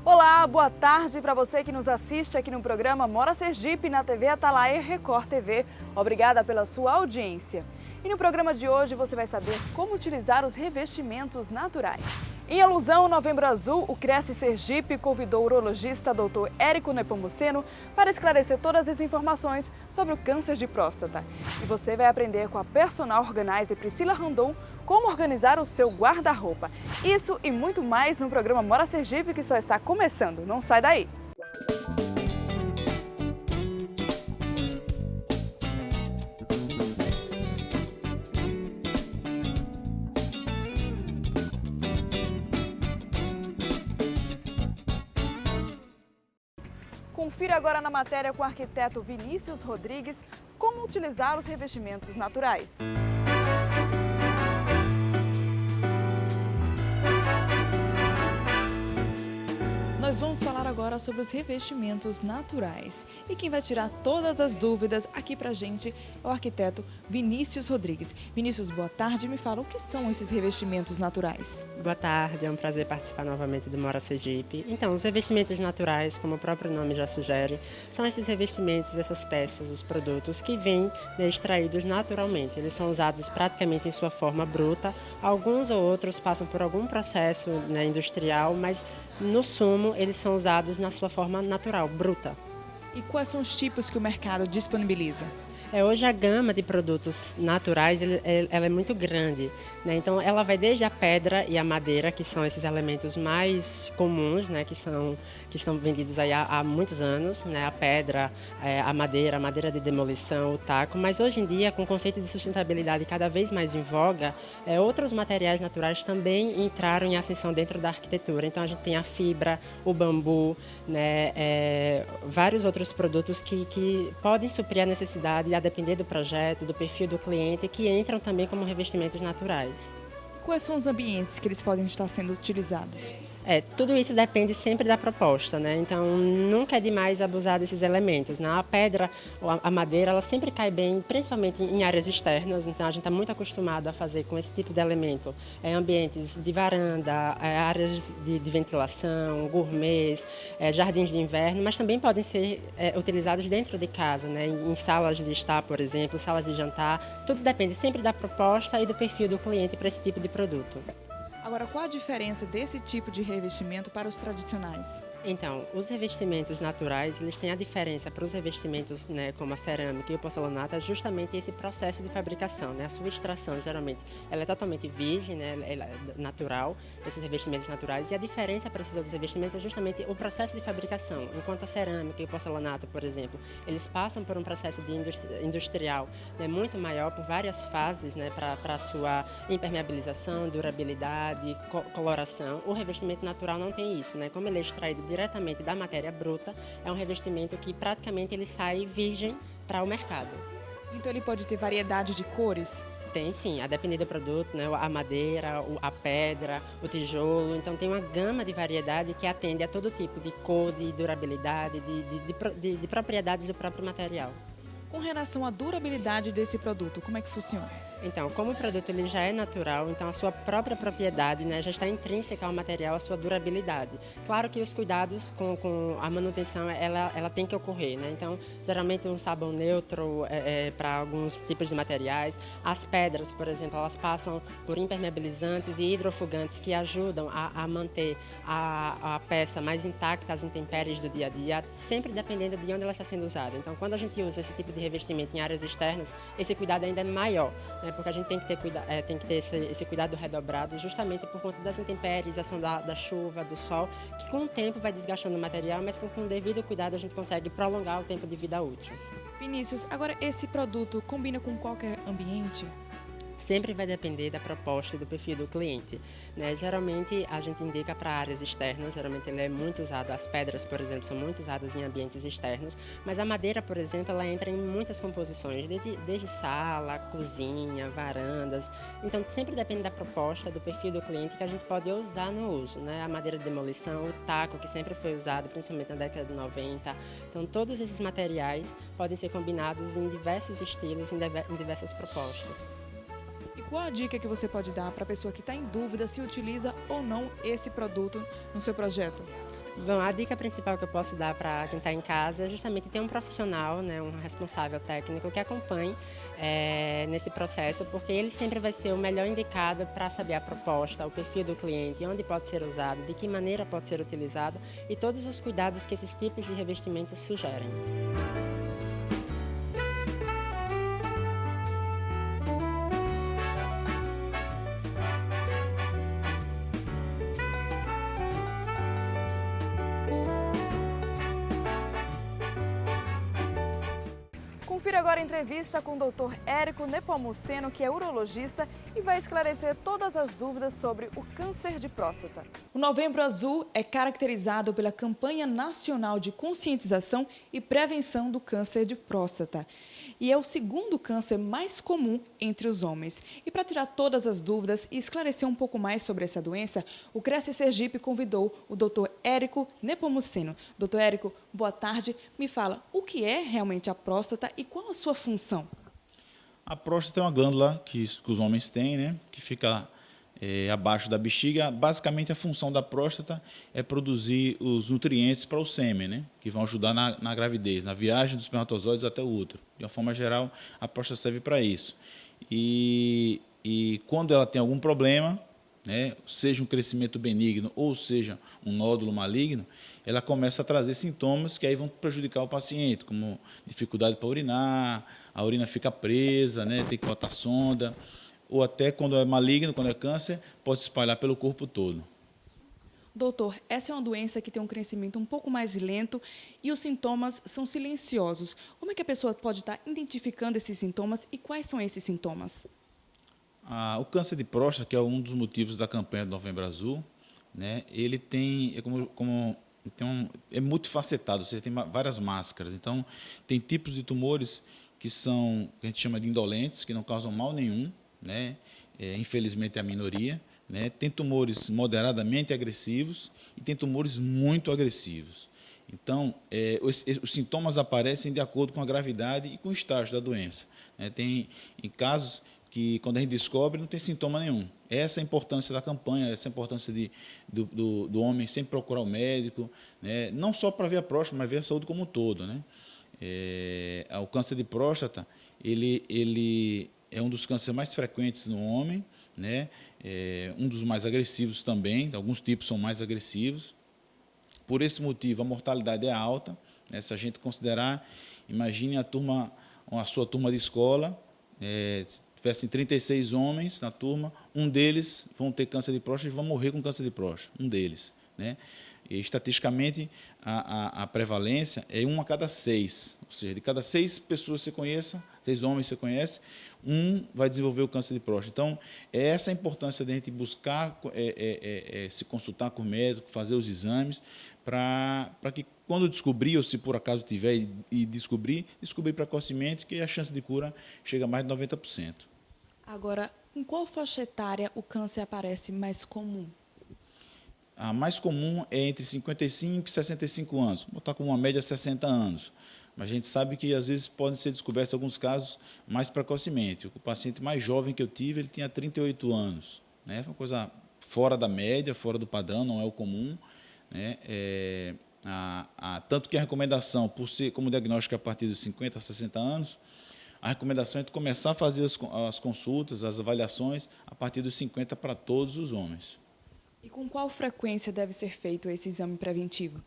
Olá, boa tarde para você que nos assiste aqui no programa Mora Sergipe na TV Atalaia Record TV. Obrigada pela sua audiência. E no programa de hoje você vai saber como utilizar os revestimentos naturais. Em alusão ao Novembro Azul, o Cresce Sergipe convidou o urologista Dr. Érico Nepomuceno para esclarecer todas as informações sobre o câncer de próstata. E você vai aprender com a personal organizer Priscila Randon como organizar o seu guarda-roupa. Isso e muito mais no programa Mora Sergipe, que só está começando. Não sai daí! Confira agora na matéria com o arquiteto Vinícius Rodrigues como utilizar os revestimentos naturais. Nós vamos falar agora sobre os revestimentos naturais. E quem vai tirar todas as dúvidas aqui pra gente é o arquiteto Vinícius Rodrigues. Vinícius, boa tarde. Me fala, o que são esses revestimentos naturais? Boa tarde, é um prazer participar novamente do Mora Sergipe. Então, os revestimentos naturais, como o próprio nome já sugere, são esses revestimentos, essas peças, os produtos que vêm extraídos naturalmente. Eles são usados praticamente em sua forma bruta. Alguns ou outros passam por algum processo industrial, mas no sumo eles são usados na sua forma natural, bruta. E quais são os tipos que o mercado disponibiliza? Hoje a gama de produtos naturais ela é muito grande, né? Então ela vai desde a pedra e a madeira, que são esses elementos mais comuns, né? que estão vendidos aí há muitos anos, né? A pedra, a madeira de demolição, o taco, mas hoje em dia, com o conceito de sustentabilidade cada vez mais em voga, outros materiais naturais também entraram em ascensão dentro da arquitetura. Então a gente tem a fibra, o bambu, né? Vários outros produtos que podem suprir a necessidade, a depender do projeto, do perfil do cliente, que entram também como revestimentos naturais. E quais são os ambientes que eles podem estar sendo utilizados? Tudo isso depende sempre da proposta, né? Então nunca é demais abusar desses elementos, né? A pedra, a madeira, ela sempre cai bem, principalmente em áreas externas, então a gente está muito acostumado a fazer com esse tipo de elemento ambientes de varanda, áreas de ventilação, gourmets, jardins de inverno, mas também podem ser utilizados dentro de casa, né? Em salas de estar, por exemplo, salas de jantar, tudo depende sempre da proposta e do perfil do cliente para esse tipo de produto. Agora, qual a diferença desse tipo de revestimento para os tradicionais? Então, os revestimentos naturais, eles têm a diferença para os revestimentos, né, como a cerâmica e o porcelanato, é justamente esse processo de fabricação, né? A sua extração, geralmente, ela é totalmente virgem, né? Ela é natural, esses revestimentos naturais, e a diferença para esses outros revestimentos é justamente o processo de fabricação. Enquanto a cerâmica e o porcelanato, por exemplo, eles passam por um processo de industrial, né, muito maior, por várias fases, né, para a sua impermeabilização, durabilidade, coloração. O revestimento natural não tem isso, né? Como ele é extraído diretamente da matéria bruta, é um revestimento que praticamente ele sai virgem para o mercado. Então ele pode ter variedade de cores? Tem sim, a depender do produto, né? A madeira, a pedra, o tijolo, então tem uma gama de variedade que atende a todo tipo de cor, de durabilidade, de propriedades do próprio material. Com relação à durabilidade desse produto, como é que funciona? Então, como o produto ele já é natural, então a sua própria propriedade, né, já está intrínseca ao material, a sua durabilidade. Claro que os cuidados com a manutenção, ela tem que ocorrer, né? Então, geralmente um sabão neutro para alguns tipos de materiais. As pedras, por exemplo, elas passam por impermeabilizantes e hidrofugantes que ajudam a manter a peça mais intacta às intempéries do dia a dia, sempre dependendo de onde ela está sendo usada. Então, quando a gente usa esse tipo de revestimento em áreas externas, esse cuidado ainda é maior, né? Porque a gente tem que ter esse cuidado redobrado justamente por conta das intempéries, ação da chuva, do sol, que com o tempo vai desgastando o material, mas com o devido cuidado a gente consegue prolongar o tempo de vida útil. Vinícius, agora esse produto combina com qualquer ambiente? Sempre vai depender da proposta e do perfil do cliente, né? Geralmente a gente indica para áreas externas, geralmente ele é muito usado, as pedras, por exemplo, são muito usadas em ambientes externos, mas a madeira, por exemplo, ela entra em muitas composições, desde sala, cozinha, varandas, então sempre depende da proposta, do perfil do cliente que a gente pode usar no uso, né? A madeira de demolição, o taco, que sempre foi usado, principalmente na década de 90, então todos esses materiais podem ser combinados em diversos estilos, em diversas propostas. E qual a dica que você pode dar para a pessoa que está em dúvida se utiliza ou não esse produto no seu projeto? Bom, a dica principal que eu posso dar para quem está em casa é justamente ter um profissional, né, um responsável técnico que acompanhe nesse processo, porque ele sempre vai ser o melhor indicado para saber a proposta, o perfil do cliente, onde pode ser usado, de que maneira pode ser utilizado e todos os cuidados que esses tipos de revestimentos sugerem. Confira agora a entrevista com o Dr. Érico Nepomuceno, que é urologista e vai esclarecer todas as dúvidas sobre o câncer de próstata. O Novembro Azul é caracterizado pela campanha nacional de conscientização e prevenção do câncer de próstata. E é o segundo câncer mais comum entre os homens. E para tirar todas as dúvidas e esclarecer um pouco mais sobre essa doença, o Cresce Sergipe convidou o Dr. Érico Nepomuceno. Dr. Érico, boa tarde. Me fala, o que é realmente a próstata e qual a sua função? A próstata é uma glândula que os homens têm, né, que fica abaixo da bexiga. Basicamente, a função da próstata é produzir os nutrientes para o sêmen, né, que vão ajudar na gravidez, na viagem dos espermatozoides até o útero. De uma forma geral, a próstata serve para isso. E quando ela tem algum problema, né, seja um crescimento benigno ou seja um nódulo maligno, ela começa a trazer sintomas que aí vão prejudicar o paciente, como dificuldade para urinar, a urina fica presa, né, tem que botar sonda, ou até quando é maligno, quando é câncer, pode se espalhar pelo corpo todo. Doutor, essa é uma doença que tem um crescimento um pouco mais lento e os sintomas são silenciosos. Como é que a pessoa pode estar identificando esses sintomas e quais são esses sintomas? O câncer de próstata, que é um dos motivos da campanha do Novembro Azul, né, ele tem, é multifacetado, ou seja, tem várias máscaras. Então, tem tipos de tumores que a gente chama de indolentes, que não causam mal nenhum, né, infelizmente é a minoria. Né, tem tumores moderadamente agressivos e tem tumores muito agressivos. Então, os sintomas aparecem de acordo com a gravidade e com o estágio da doença. Né, tem em casos que, quando a gente descobre, não tem sintoma nenhum. Essa é a importância da campanha, essa é a importância do homem sempre procurar o médico, né? Não só para ver a próstata, mas ver a saúde como um todo. Né? O câncer de próstata ele é um dos cânceres mais frequentes no homem, né? Um dos mais agressivos também, alguns tipos são mais agressivos. Por esse motivo, a mortalidade é alta. Né? Se a gente considerar, imagine a sua turma de escola, se tivessem 36 homens na turma, um deles vão ter câncer de próstata e vão morrer com câncer de próstata, um deles. Né? E, estatisticamente, a prevalência é 1 a cada 6, ou seja, de cada 6 pessoas que você conheça, 6 homens que você conhece, um vai desenvolver o câncer de próstata. Então, é essa a importância de a gente buscar se consultar com o médico, fazer os exames, para que quando descobrir, ou se por acaso tiver e descobrir precocemente, que a chance de cura chega a mais de 90%. Agora, em qual faixa etária o câncer aparece mais comum? A mais comum é entre 55 e 65 anos, vou botar como uma média 60 anos. Mas a gente sabe que, às vezes, podem ser descobertos alguns casos mais precocemente. O paciente mais jovem que eu tive, ele tinha 38 anos. Né? Foi uma coisa fora da média, fora do padrão, não é o comum. Né? Tanto que a recomendação, por ser como diagnóstico a partir dos 50 a 60 anos, a recomendação é começar a fazer as consultas, as avaliações, a partir dos 50 para todos os homens. E com qual frequência deve ser feito esse exame preventivo?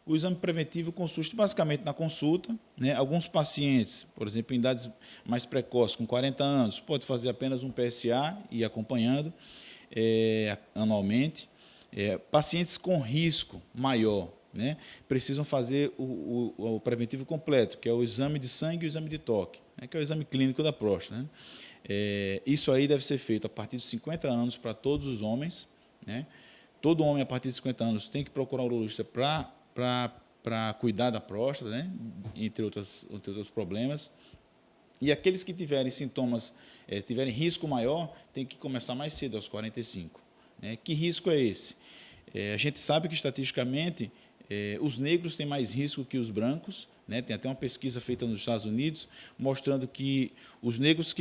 O exame preventivo consiste basicamente na consulta. Né? Alguns pacientes, por exemplo, em idades mais precoces, com 40 anos, pode fazer apenas um PSA e ir acompanhando anualmente. Pacientes com risco maior, né, precisam fazer o preventivo completo, que é o exame de sangue e o exame de toque, né, que é o exame clínico da próstata. Né? Isso aí deve ser feito a partir dos 50 anos para todos os homens. Né? Todo homem a partir de 50 anos tem que procurar um urologista para cuidar da próstata, né? entre outros problemas. E aqueles que tiverem sintomas, tiverem risco maior, tem que começar mais cedo, aos 45. Né? Que risco é esse? A gente sabe que, estatisticamente, os negros têm mais risco que os brancos. Né? Tem até uma pesquisa feita nos Estados Unidos mostrando que os negros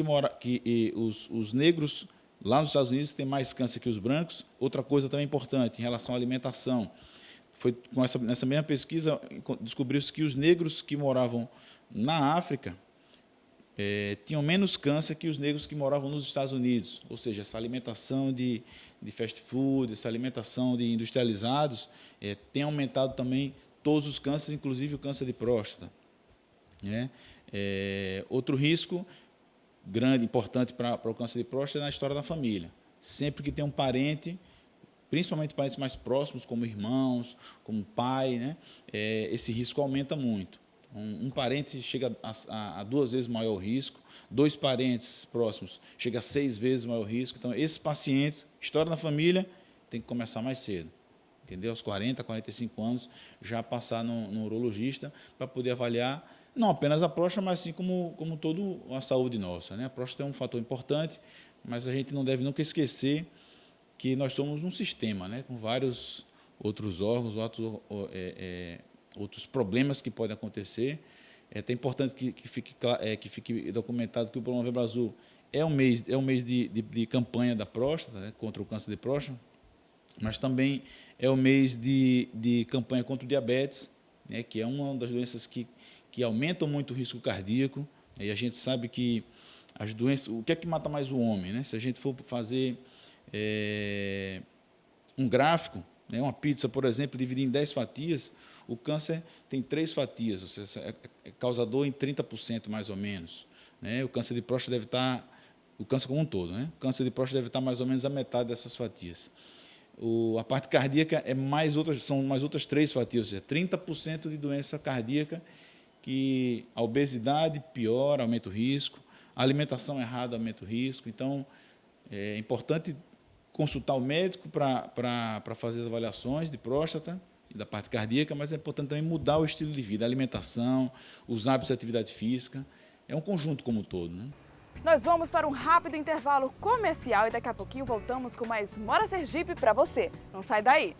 os negros lá nos Estados Unidos têm mais câncer que os brancos. Outra coisa também importante em relação à alimentação. Nessa mesma pesquisa, descobriu-se que os negros que moravam na África tinham menos câncer que os negros que moravam nos Estados Unidos. Ou seja, essa alimentação de fast food, essa alimentação de industrializados, tem aumentado também todos os cânceres, inclusive o câncer de próstata. Né? Outro risco grande, importante para o câncer de próstata é na história da família. Sempre que tem um parente, principalmente parentes mais próximos, como irmãos, como pai, né? Esse risco aumenta muito. Um parente chega a 2 vezes maior risco, 2 parentes próximos chega a 6 vezes maior risco. Então, esses pacientes, história da família, tem que começar mais cedo. Entendeu? Aos 40, 45 anos, já passar no urologista para poder avaliar não apenas a próstata, mas assim como toda a saúde nossa. Né? A próstata é um fator importante, mas a gente não deve nunca esquecer que nós somos um sistema, né? Com vários outros órgãos, outros problemas que podem acontecer. É até importante que fique documentado que o Novembro Azul é um mês de campanha da próstata, né? Contra o câncer de próstata, mas também é o mês de campanha contra o diabetes, né? Que é uma das doenças que aumentam muito o risco cardíaco. E a gente sabe que as doenças, o que é que mata mais o homem, né? Se a gente for fazer um gráfico, né? Uma pizza, por exemplo, dividir em 10 fatias, o câncer tem 3 fatias, ou seja, é causador em 30% mais ou menos. Né? O câncer de próstata deve estar, o câncer como um todo, né? O câncer de próstata deve estar mais ou menos a metade dessas fatias. A parte cardíaca são mais outras 3 fatias, ou seja, 30% de doença cardíaca, que a obesidade piora, aumenta o risco, a alimentação errada aumenta o risco. Então, é importante consultar o médico para fazer as avaliações de próstata e da parte cardíaca, mas é importante também mudar o estilo de vida, a alimentação, os hábitos de atividade física. É um conjunto como um todo, né? Nós vamos para um rápido intervalo comercial e daqui a pouquinho voltamos com mais Mora Sergipe para você. Não sai daí!